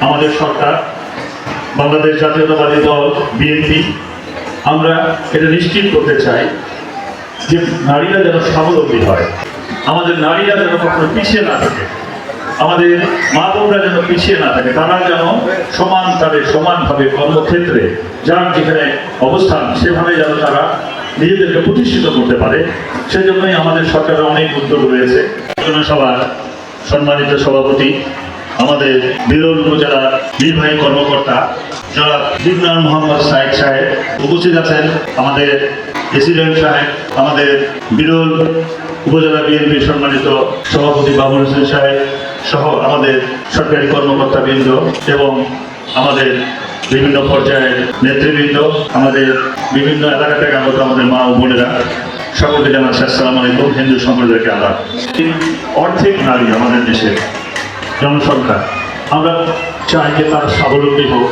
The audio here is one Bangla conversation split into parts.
আমাদের সরকার বাংলাদেশ জাতীয়তাবাদী দল বিএনপি আমরা এটা নিশ্চিত করতে চাই যে নারীরা যেন স্বাবলম্বী হয়, আমাদের নারীরা যেন কখনো পিছিয়ে না থাকে, আমাদের মা বোনরা যেন পিছিয়ে না থাকে, তারা যেন সমান তাদের সমানভাবে কর্মক্ষেত্রে যার যেখানে অবস্থান সেভাবে যেন তারা নিজেদেরকে প্রতিষ্ঠিত করতে পারে। সেজন্যই আমাদের সরকারের অনেক উদ্যোগ রয়েছে। সভার সম্মানিত সভাপতি আমাদের বিরল উপজেলার নির্বাহী কর্মকর্তা জনাব জিবনান মোহাম্মদ সাইদ সাহেব উপস্থিত আছেন, আমাদের প্রেসিডেন্ট সাহেব, আমাদের বিরল উপজেলা বিএনপির সম্মানিত সভাপতি বাবুল হোসেন সাহেব সহ আমাদের সরকারি কর্মকর্তা বৃন্দ এবং আমাদের বিভিন্ন পর্যায়ের নেতৃবৃন্দ, আমাদের বিভিন্ন এলাকা থেকে আগত আমাদের মা ও বোনেরা, সকলকে জানাচ্ছি আসসালামু আলাইকুম। হিন্দু সম্প্রদায়কে আলাপ। অর্ধেক নারী আমাদের দেশের জনসংখ্যা, আমরা চাই যে তারা স্বাবলম্বী হোক,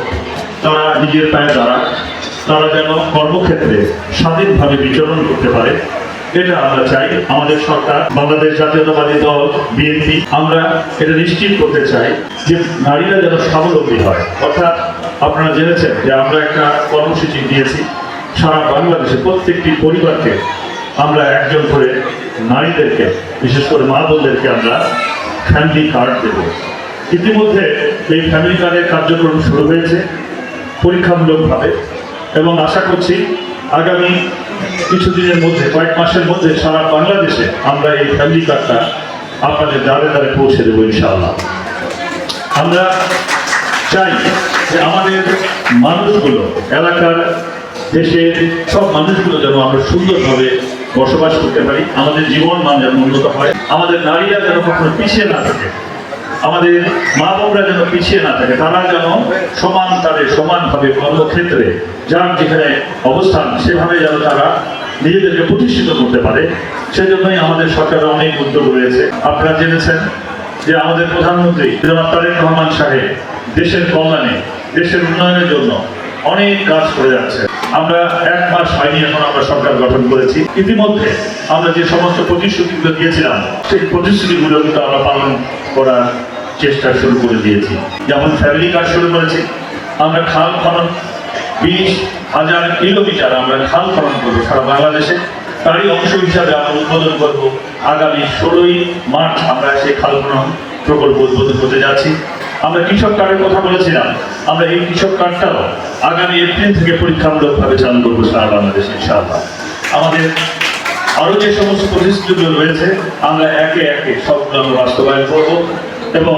তারা নিজের পায়ে দাঁড়াক, তারা যেন কর্মক্ষেত্রে স্বাধীনভাবে বিচরণ করতে পারে, এটা আমরা চাই। আমাদের সরকার বাংলাদেশ জাতীয়তাবাদী দল বিএনপি আমরা এটা নিশ্চিত করতে চাই যে নারীরা যেন স্বাবলম্বী হয়। অর্থাৎ আপনারা জেনেছেন যে আমরা একটা কর্মসূচি দিয়েছি, সারা বাংলাদেশে প্রত্যেকটি পরিবারকে আমরা একজন করে নারীদেরকে, বিশেষ করে মা বোনদেরকে আমরা ফ্যামিলি কার্ড দেব। ইতিমধ্যে এই ফ্যামিলি কার্ডের কার্যক্রম শুরু হয়েছে পরীক্ষামূলকভাবে, এবং আশা করছি আগামী কিছুদিনের মধ্যে, কয়েক মাসের মধ্যে সারা বাংলাদেশে আমরা এই ফ্যামিলি কার্ডটা আপনাদের দ্বারে দ্বারে পৌঁছে দেবো ইনশাআল্লাহ। আমরা চাই যে আমাদের মানুষগুলো, এলাকার দেশের সব মানুষগুলো যেন আমরা সুন্দরভাবে বসবাস করতে পারি, আমাদের জীবন মান যেন উন্নত হয়, আমাদের নারীরা যেন কখনো পিছিয়ে না থাকে, আমাদের মা বোনরা যেন পিছিয়ে না থাকে, তারা যেন সমান তাদের সমানভাবে কর্মক্ষেত্রে যার যেখানে অবস্থান সেভাবে যেন তারা নিজেদেরকে প্রতিষ্ঠিত করতে পারে। সেজন্যই আমাদের সরকারের অনেক উদ্যোগ রয়েছে। আপনারা জেনেছেন যে আমাদের প্রধানমন্ত্রী জনাব তারেক রহমান সাহেব দেশের কল্যাণে, দেশের উন্নয়নের জন্য অনেক কাজ করে যাচ্ছে। আমরা এক মাস হয়নি এখন আমরা সরকার গঠন করেছি, ইতিমধ্যে আমরা যে সমস্ত প্রতিশ্রুতিগুলো দিয়েছিলাম সেই প্রতিশ্রুতিগুলো কিন্তু আমরা পালন করার চেষ্টা শুরু করে দিয়েছি। যেমন ফ্যামিলি কার্ড শুরু করেছি, আমরা খাল খনন 20,000 কিলোমিটার আমরা খাল খনন করবো সারা বাংলাদেশে। তারই অংশ হিসাবে আমরা উদ্বোধন করবো আগামী 16ই মার্চ আমরা সেই খাল খনন প্রকল্প উদ্বোধন করতে যাচ্ছি। আমরা কৃষক কার্ডের কথা বলেছিলাম, আমরা এই কৃষক কার্ডটাও আগামী এপ্রিল থেকে পরীক্ষামূলকভাবে চালু করবো সারা বাংলাদেশে ইনশাআল্লাহ। আমাদের আরও যে সমস্ত প্রতিশ্রুতিগুলো রয়েছে আমরা একে একে সবগুলো আমরা বাস্তবায়ন করবো, এবং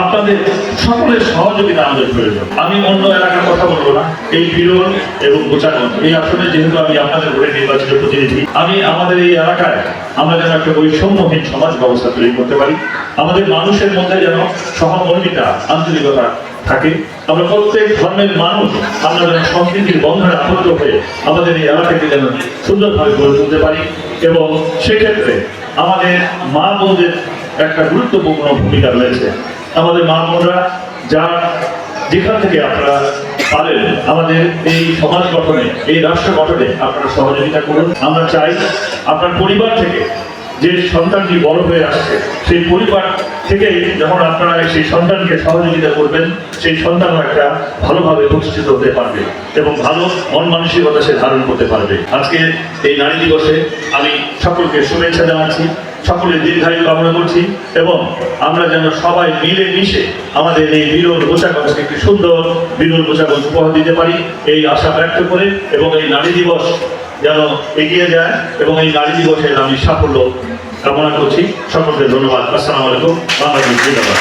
আপনাদের সকলের সহযোগিতা আমাদের প্রয়োজন। আমি অন্য এলাকার কথা বলবো না, এই বিরল এবং গোচাগঞ্জ এই আসনে যেহেতু আমি আপনাদের ভোটে নির্বাচিত প্রতিনিধি, আমি আমাদের এই এলাকায় আমরা যেন একটা বৈষম্যহীন সমাজ ব্যবস্থা তৈরি করতে পারি, আমাদের মানুষের মধ্যে যেন সহমর্মিতা, আন্তরিকতা থাকে, আমরা প্রত্যেক ধর্মের মানুষ আমরা যেন সম্প্রীতির বন্ধনে আবদ্ধ হয়ে আমাদের এই এলাকাকে যেন সুন্দরভাবে গড়ে তুলতে পারি। এবং সেক্ষেত্রে আমাদের মা বোনদের একটা গুরুত্বপূর্ণ ভূমিকা রয়েছে। আমাদের মা বোনরা যা যেখান থেকে আপনারা পারেন আমাদের এই সমাজ গঠনে, এই রাষ্ট্র গঠনে আপনারা সহযোগিতা করুন। আমরা চাই আপনার পরিবার থেকে যে সন্তানটি বড় হয়ে আসছে, সেই পরিবার থেকেই যখন আপনারা সেই সন্তানকে সহযোগিতা করবেন, সেই সন্তানও একটা ভালোভাবে প্রতিষ্ঠিত হতে পারবে এবং ভালো মন মানসিকতা সে ধারণ করতে পারবে। আজকে এই নারী দিবসে আমি সকলকে শুভেচ্ছা জানাচ্ছি, সকলের দীর্ঘায়ু কামনা করছি, এবং আমরা যেন সবাই মিলে মিশে আমাদের এই বিরল গোচাগঞ্জকে একটি সুন্দর বিরল গোচাগঞ্জ উপহার দিতে পারি এই আশা ব্যক্ত করে, এবং এই নারী দিবস যেন এগিয়ে যায় এবং এই নারী দিবসের আমি সাফল্য কামনা করছি। সকলকে ধন্যবাদ। আসসালামু আলাইকুম। বাংলাদেশ জিন্দাবাদ।